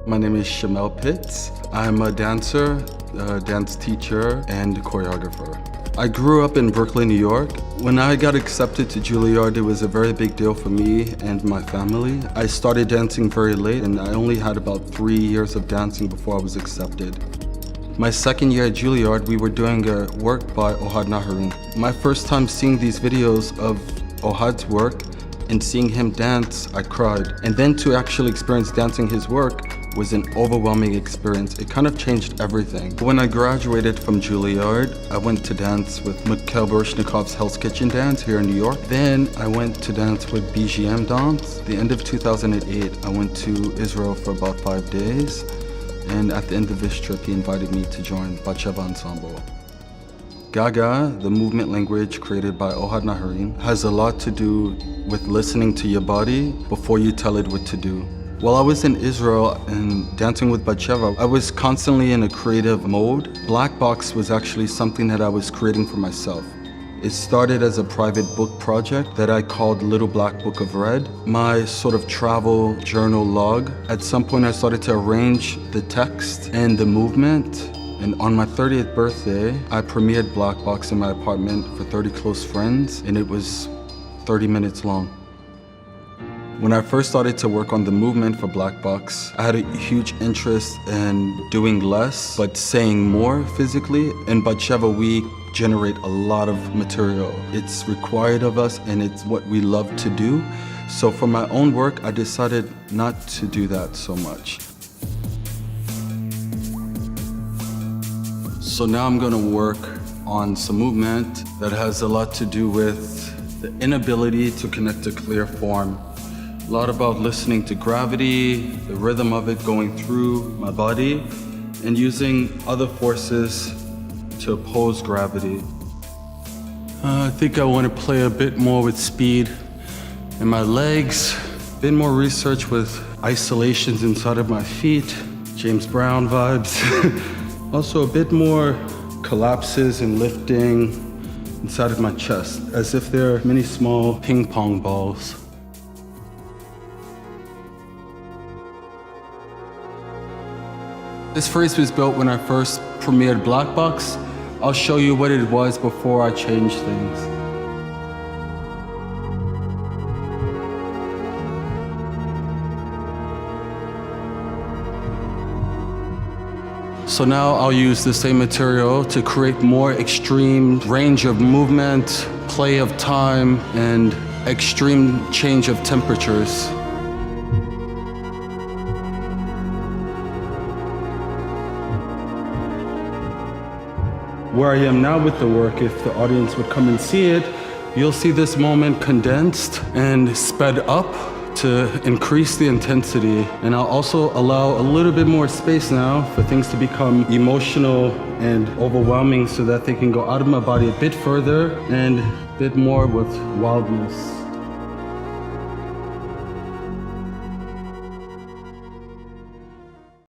My name is Shamel Pitts. I'm a dancer, dance teacher, and choreographer. I grew up in Brooklyn, New York. When I got accepted to Juilliard, it was a very big deal for me and my family. I started dancing very late, and I only had about 3 years of dancing before I was accepted. My second year at Juilliard, we were doing a work by Ohad Naharin. My first time seeing these videos of Ohad's work and seeing him dance, I cried. And then to actually experience dancing his work was an overwhelming experience. It kind of changed everything. When I graduated from Juilliard, I went to dance with Mikhail Baryshnikov's Hell's Kitchen Dance here in New York. Then I went to dance with BGM Dance. The end of 2008, I went to Israel for about 5 days. And at the end of this trip, he invited me to join Batsheva Ensemble. Gaga, the movement language created by Ohad Naharin, has a lot to do with listening to your body before you tell it what to do. While I was in Israel and dancing with Batsheva, I was constantly in a creative mode. Black Box was actually something that I was creating for myself. It started as a private book project that I called Little Black Book of Red, my sort of travel journal log. At some point I started to arrange the text and the movement. And on my 30th birthday, I premiered Black Box in my apartment for 30 close friends, and it was 30 minutes long. When I first started to work on the movement for Black Box, I had a huge interest in doing less, but saying more physically. In Batsheva, we generate a lot of material. It's required of us, and it's what we love to do. So for my own work, I decided not to do that so much. So now I'm gonna work on some movement that has a lot to do with the inability to connect a clear form. A lot about listening to gravity, the rhythm of it going through my body, and using other forces to oppose gravity. I think I want to play a bit more with speed in my legs, a bit more research with isolations inside of my feet, James Brown vibes. Also a bit more collapses and lifting inside of my chest, as if they're many small ping pong balls. This phrase was built when I first premiered Black Box. I'll show you what it was before I changed things. So now I'll use the same material to create more extreme range of movement, play of time, and extreme change of temperatures. Where I am now with the work, if the audience would come and see it, you'll see this moment condensed and sped up to increase the intensity. And I'll also allow a little bit more space now for things to become emotional and overwhelming so that they can go out of my body a bit further and a bit more with wildness.